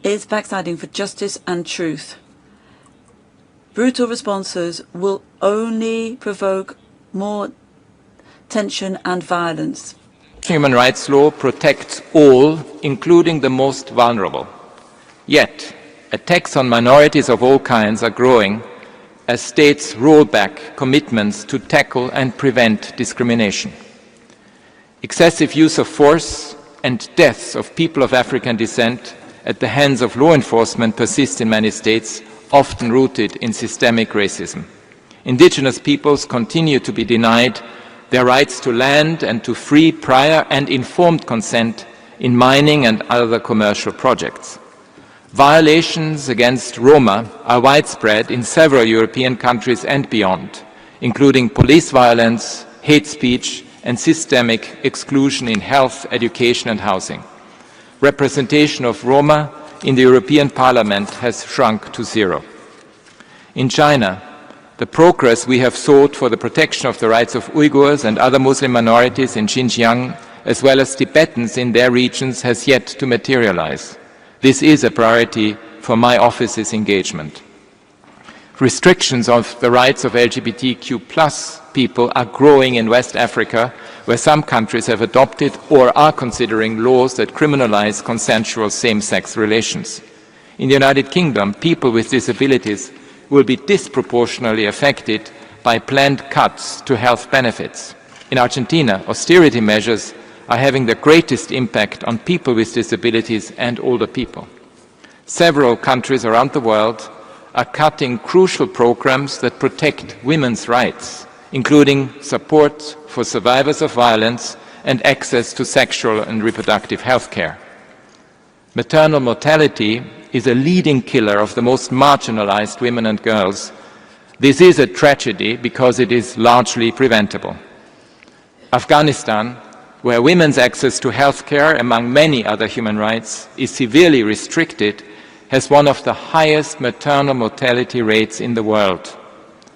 is backsliding for justice and truth. Brutal responses will only provoke more tension and violence. Human rights law protects all, including the most vulnerable. Yet, attacks on minorities of all kinds are growing as states roll back commitments to tackle and prevent discrimination. Excessive use of force and deaths of people of African descent at the hands of law enforcement persist in many states, often rooted in systemic racism. Indigenous peoples continue to be denied their rights to land and to free, prior and informed consent in mining and other commercial projects. Violations against Roma are widespread in several European countries and beyond, including police violence, hate speech, and systemic exclusion in health, education and housing. Representation of Roma in the European Parliament has shrunk to zero. In China, the progress we have sought for the protection of the rights of Uyghurs and other Muslim minorities in Xinjiang, as well as Tibetans in their regions, has yet to materialize. This is a priority for my office's engagement. Restrictions of the rights of LGBTQ+ people are growing in West Africa, where some countries have adopted or are considering laws that criminalize consensual same-sex relations. In the United Kingdom, people with disabilities will be disproportionately affected by planned cuts to health benefits. In Argentina, austerity measures are having the greatest impact on people with disabilities and older people. Several countries around the world are cutting crucial programs that protect women's rights, including support for survivors of violence and access to sexual and reproductive health care. Maternal mortality is a leading killer of the most marginalized women and girls. This is a tragedy because it is largely preventable. Afghanistan, where women's access to health care, among many other human rights, is severely restricted, has one of the highest maternal mortality rates in the world.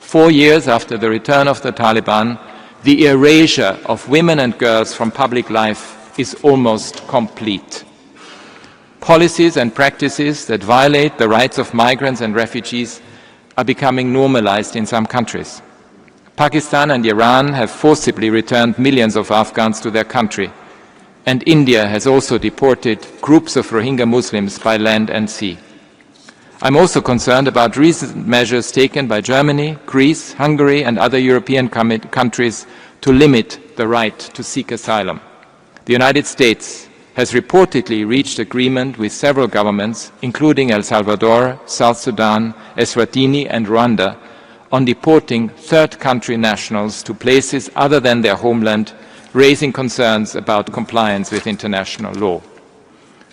4 years after the return of the Taliban, the erasure of women and girls from public life is almost complete. Policies and practices that violate the rights of migrants and refugees are becoming normalized in some countries. Pakistan and Iran have forcibly returned millions of Afghans to their country, and India has also deported groups of Rohingya Muslims by land and sea. I'm also concerned about recent measures taken by Germany, Greece, Hungary and other European countries to limit the right to seek asylum. The United States has reportedly reached agreement with several governments, including El Salvador, South Sudan, Eswatini and Rwanda, on deporting third country nationals to places other than their homeland, raising concerns about compliance with international law.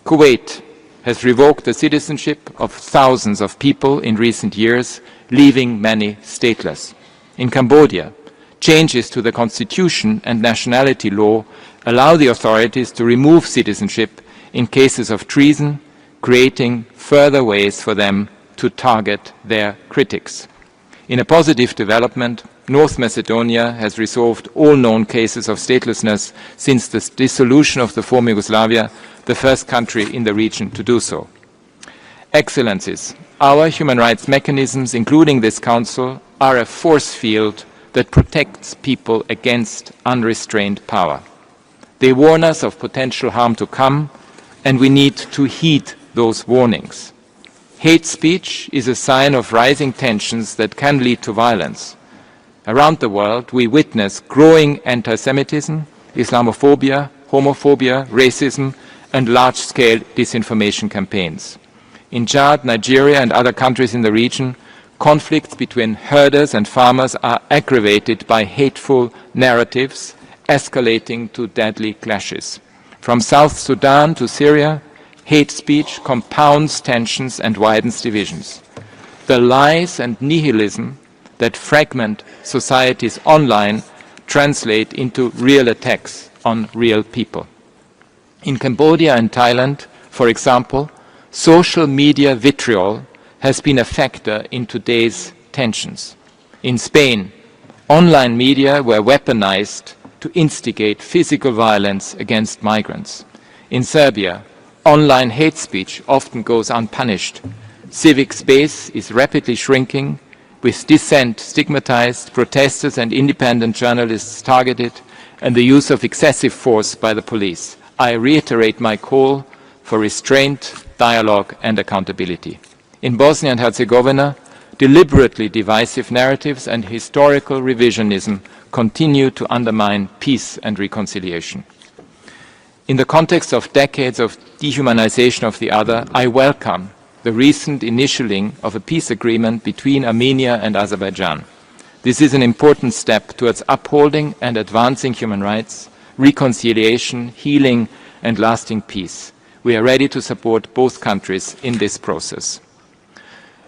Kuwait has revoked the citizenship of thousands of people in recent years, leaving many stateless. In Cambodia, changes to the constitution and nationality law allow the authorities to remove citizenship in cases of treason, creating further ways for them to target their critics. In a positive development, North Macedonia has resolved all known cases of statelessness since the dissolution of the former Yugoslavia, the first country in the region to do so. Excellencies, our human rights mechanisms, including this Council, are a force field that protects people against unrestrained power. They warn us of potential harm to come, and we need to heed those warnings. Hate speech is a sign of rising tensions that can lead to violence. Around the world, we witness growing anti-Semitism, Islamophobia, homophobia, racism, and large-scale disinformation campaigns. In Chad, Nigeria, and other countries in the region, conflicts between herders and farmers are aggravated by hateful narratives, escalating to deadly clashes. From South Sudan to Syria, hate speech compounds tensions and widens divisions. The lies and nihilism that fragment societies online translate into real attacks on real people. In Cambodia and Thailand, for example, social media vitriol has been a factor in today's tensions. In Spain, online media were weaponized to instigate physical violence against migrants. In Serbia, Online hate speech often goes unpunished. Civic space is rapidly shrinking, with dissent stigmatized, protesters and independent journalists targeted, and the use of excessive force by the police. I reiterate my call for restraint, dialogue and accountability. In Bosnia and Herzegovina, deliberately divisive narratives and historical revisionism continue to undermine peace and reconciliation. In the context of decades of dehumanization of the other, I welcome the recent initialing of a peace agreement between Armenia and Azerbaijan. This is an important step towards upholding and advancing human rights, reconciliation, healing and lasting peace. We are ready to support both countries in this process.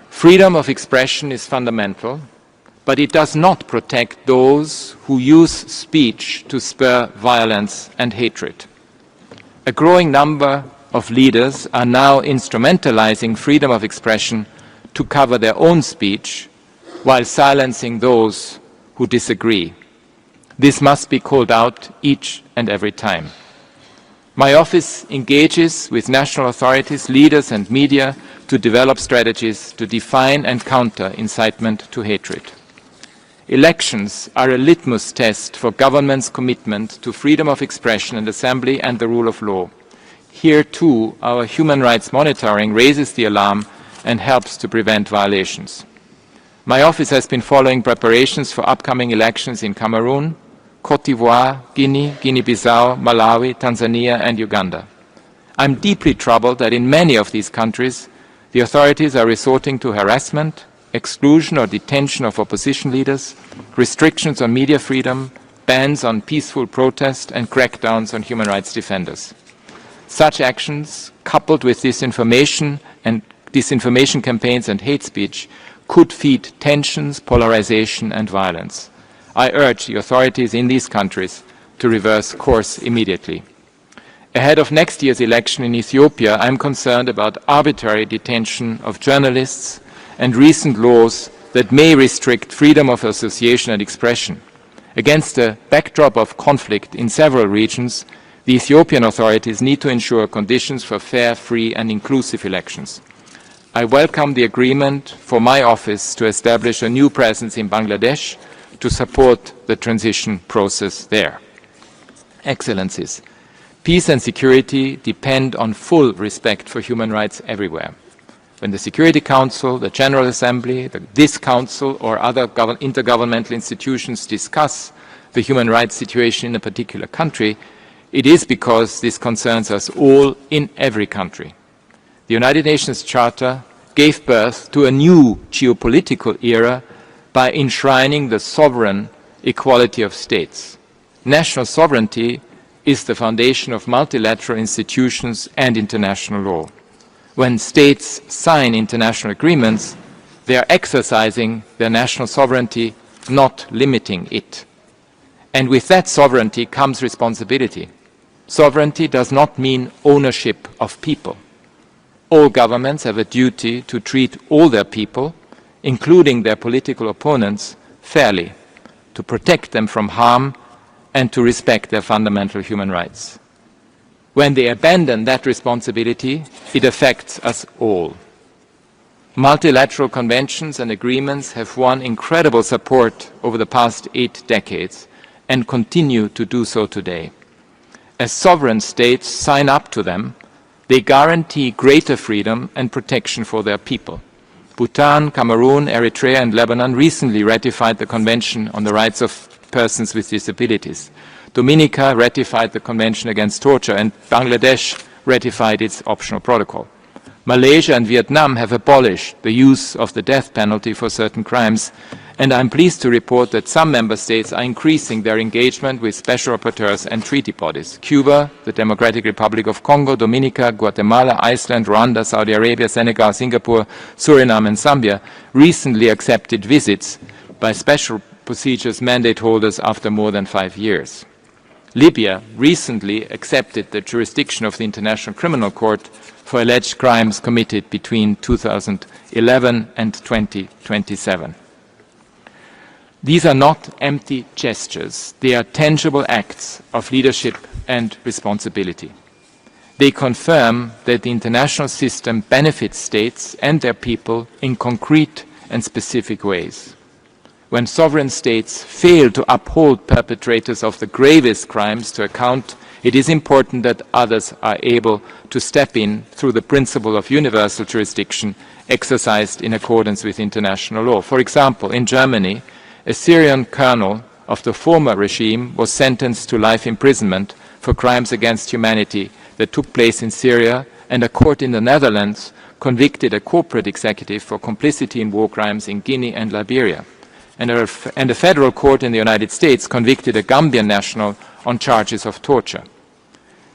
Freedom of expression is fundamental, but it does not protect those who use speech to spur violence and hatred. A growing number of leaders are now instrumentalizing freedom of expression to cover their own speech while silencing those who disagree. This must be called out each and every time. My office engages with national authorities, leaders and media to develop strategies to define and counter incitement to hatred. Elections are a litmus test for government's commitment to freedom of expression and assembly and the rule of law. Here too, our human rights monitoring raises the alarm and helps to prevent violations. My office has been following preparations for upcoming elections in Cameroon, Côte d'Ivoire, Guinea, Guinea-Bissau, Malawi, Tanzania and Uganda. I'm deeply troubled that in many of these countries, the authorities are resorting to harassment, exclusion or detention of opposition leaders, restrictions on media freedom, bans on peaceful protest and crackdowns on human rights defenders. Such actions, coupled with disinformation campaigns and hate speech, could feed tensions, polarization and violence. I urge the authorities in these countries to reverse course immediately. Ahead of next year's election in Ethiopia, I am concerned about arbitrary detention of journalists and recent laws that may restrict freedom of association and expression. Against a backdrop of conflict in several regions, the Ethiopian authorities need to ensure conditions for fair, free and inclusive elections. I welcome the agreement for my office to establish a new presence in Bangladesh to support the transition process there. Excellencies, peace and security depend on full respect for human rights everywhere. When the Security Council, the General Assembly, this Council or other intergovernmental institutions discuss the human rights situation in a particular country, it is because this concerns us all in every country. The United Nations Charter gave birth to a new geopolitical era by enshrining the sovereign equality of states. National sovereignty is the foundation of multilateral institutions and international law. When states sign international agreements, they are exercising their national sovereignty, not limiting it. And with that sovereignty comes responsibility. Sovereignty does not mean ownership of people. All governments have a duty to treat all their people, including their political opponents, fairly, to protect them from harm and to respect their fundamental human rights. When they abandon that responsibility, it affects us all. Multilateral conventions and agreements have won incredible support over the past 8 decades and continue to do so today. As sovereign states sign up to them, they guarantee greater freedom and protection for their people. Bhutan, Cameroon, Eritrea and Lebanon recently ratified the Convention on the Rights of Persons with Disabilities. Dominica ratified the Convention Against Torture and Bangladesh ratified its optional protocol. Malaysia and Vietnam have abolished the use of the death penalty for certain crimes, and I am pleased to report that some member states are increasing their engagement with special rapporteurs and treaty bodies. Cuba, the Democratic Republic of Congo, Dominica, Guatemala, Iceland, Rwanda, Saudi Arabia, Senegal, Singapore, Suriname and Zambia recently accepted visits by special procedures mandate holders after more than 5 years. Libya recently accepted the jurisdiction of the International Criminal Court for alleged crimes committed between 2011 and 2027. These are not empty gestures. They are tangible acts of leadership and responsibility. They confirm that the international system benefits states and their people in concrete and specific ways. When sovereign states fail to uphold perpetrators of the gravest crimes to account, it is important that others are able to step in through the principle of universal jurisdiction exercised in accordance with international law. For example, in Germany, a Syrian colonel of the former regime was sentenced to life imprisonment for crimes against humanity that took place in Syria, and a court in the Netherlands convicted a corporate executive for complicity in war crimes in Guinea and Liberia. And a federal court in the United States convicted a Gambian national on charges of torture.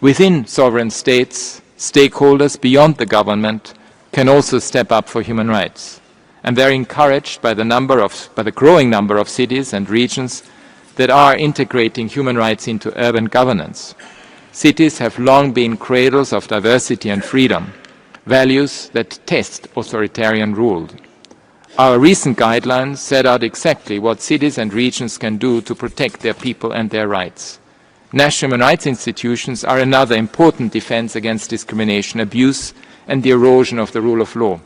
Within sovereign states, stakeholders beyond the government can also step up for human rights. I'm very encouraged by the growing number of cities and regions that are integrating human rights into urban governance. Cities have long been cradles of diversity and freedom, values that test authoritarian rule. Our recent guidelines set out exactly what cities and regions can do to protect their people and their rights. National human rights institutions are another important defense against discrimination, abuse, and the erosion of the rule of law.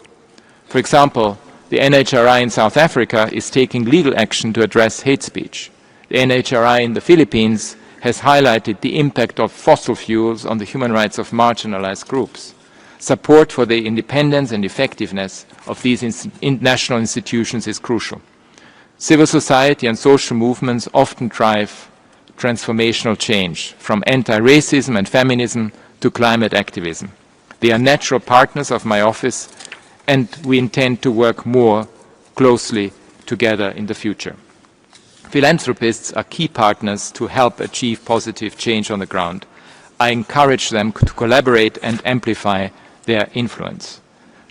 For example, the NHRI in South Africa is taking legal action to address hate speech. The NHRI in the Philippines has highlighted the impact of fossil fuels on the human rights of marginalized groups. Support for the independence and effectiveness of these national institutions is crucial. Civil society and social movements often drive transformational change, from anti-racism and feminism to climate activism. They are natural partners of my office, and we intend to work more closely together in the future. Philanthropists are key partners to help achieve positive change on the ground. I encourage them to collaborate and amplify their influence.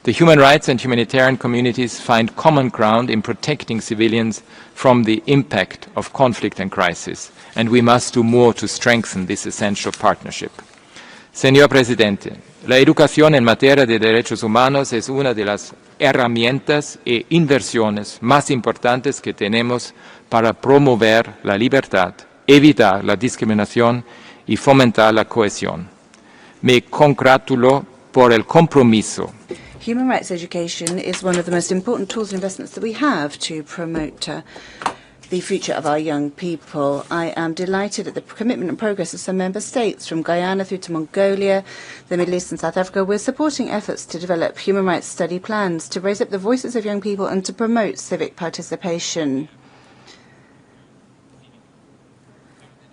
The human rights and humanitarian communities find common ground in protecting civilians from the impact of conflict and crisis, and we must do more to strengthen this essential partnership. Señor Presidente, la educación en materia de derechos humanos es una de las herramientas e inversiones más importantes que tenemos para promover la libertad, evitar la discriminación y fomentar la cohesión. Me congratulo por el compromiso. Human rights education is one of the most important tools and investments that we have to promote the future of our young people. I am delighted at the commitment and progress of some member states, from Guyana through to Mongolia, the Middle East and South Africa. We're supporting efforts to develop human rights study plans to raise up the voices of young people and to promote civic participation.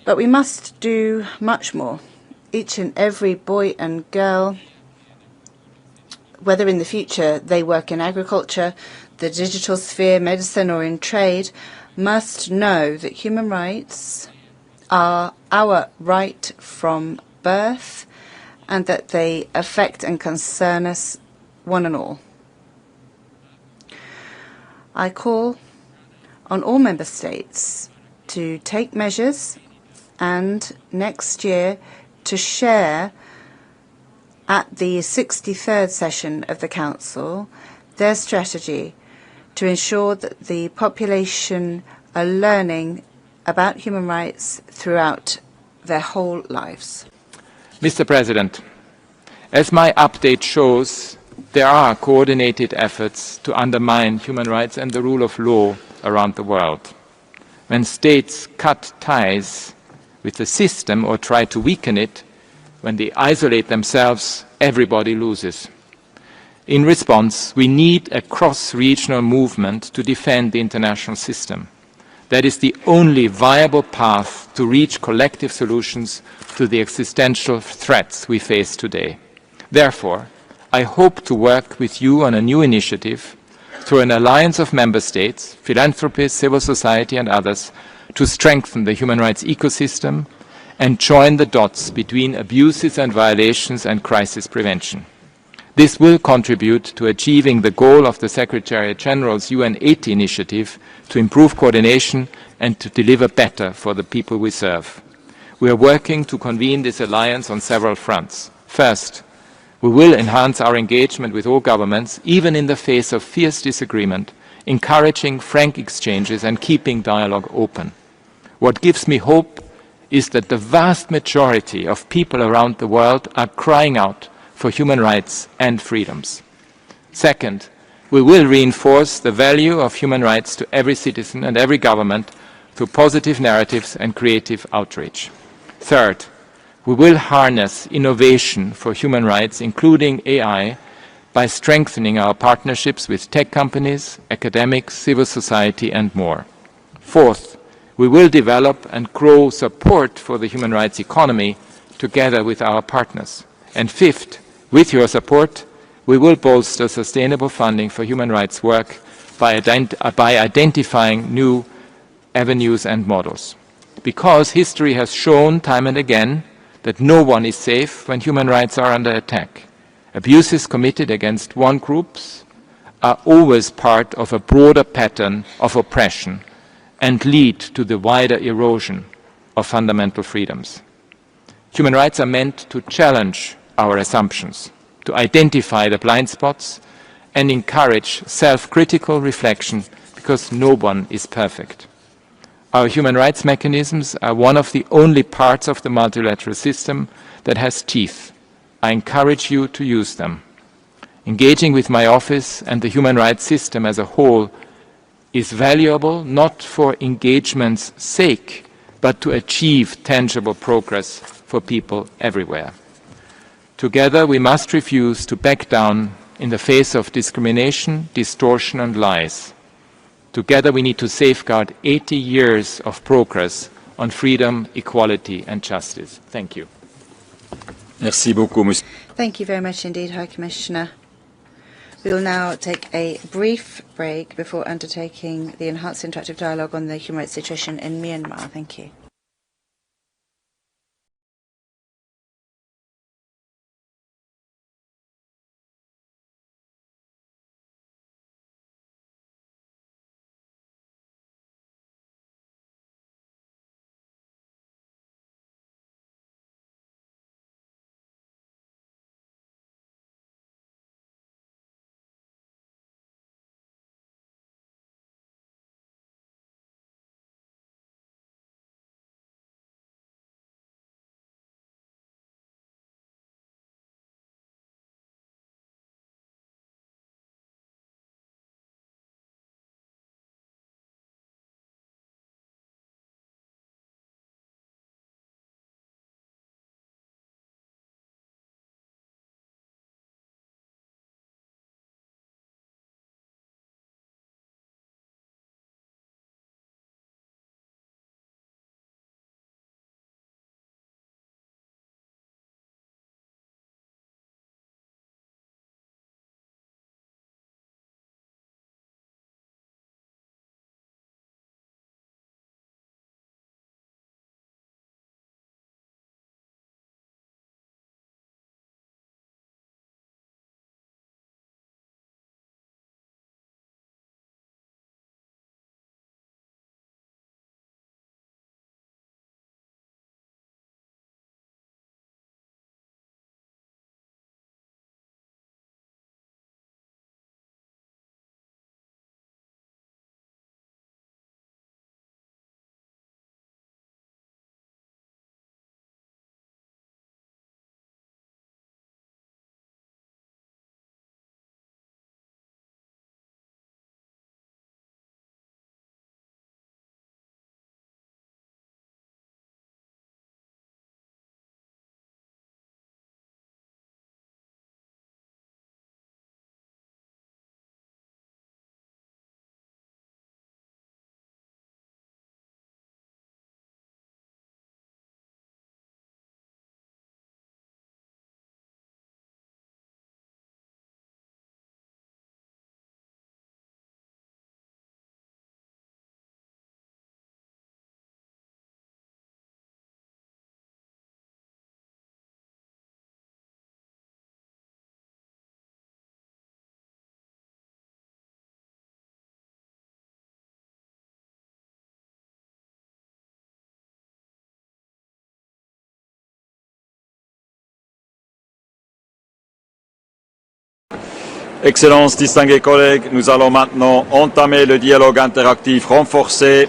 But we must do much more. Each and every boy and girl, whether in the future they work in agriculture, the digital sphere, medicine, or in trade, must know that human rights are our right from birth and that they affect and concern us one and all. I call on all member states to take measures and next year to share at the 63rd session of the Council their strategy to ensure that the population are learning about human rights throughout their whole lives. Mr. President, as my update shows, there are coordinated efforts to undermine human rights and the rule of law around the world. When states cut ties with the system or try to weaken it, when they isolate themselves, everybody loses. In response, we need a cross-regional movement to defend the international system. That is the only viable path to reach collective solutions to the existential threats we face today. Therefore, I hope to work with you on a new initiative through an alliance of member states, philanthropists, civil society and others to strengthen the human rights ecosystem and join the dots between abuses and violations and crisis prevention. This will contribute to achieving the goal of the Secretary-General's UN 80 initiative to improve coordination and to deliver better for the people we serve. We are working to convene this alliance on several fronts. First, we will enhance our engagement with all governments, even in the face of fierce disagreement, encouraging frank exchanges and keeping dialogue open. What gives me hope is that the vast majority of people around the world are crying out for human rights and freedoms. Second, we will reinforce the value of human rights to every citizen and every government through positive narratives and creative outreach. Third, we will harness innovation for human rights, including AI, by strengthening our partnerships with tech companies, academics, civil society, and more. Fourth, we will develop and grow support for the human rights economy together with our partners. And fifth, with your support, we will bolster sustainable funding for human rights work by identifying new avenues and models. Because history has shown time and again that no one is safe when human rights are under attack. Abuses committed against one group are always part of a broader pattern of oppression and lead to the wider erosion of fundamental freedoms. Human rights are meant to challenge our assumptions, to identify the blind spots and encourage self-critical reflection, because no one is perfect. Our human rights mechanisms are one of the only parts of the multilateral system that has teeth. I encourage you to use them. Engaging with my office and the human rights system as a whole is valuable not for engagement's sake, but to achieve tangible progress for people everywhere. Together, we must refuse to back down in the face of discrimination, distortion, and lies. Together, we need to safeguard 80 years of progress on freedom, equality, and justice. Thank you. Merci beaucoup, Monsieur. Thank you very much indeed, High Commissioner. We will now take a brief break before undertaking the enhanced interactive dialogue on the human rights situation in Myanmar. Thank you. Excellences, distingués collègues, nous allons maintenant entamer le dialogue interactif renforcé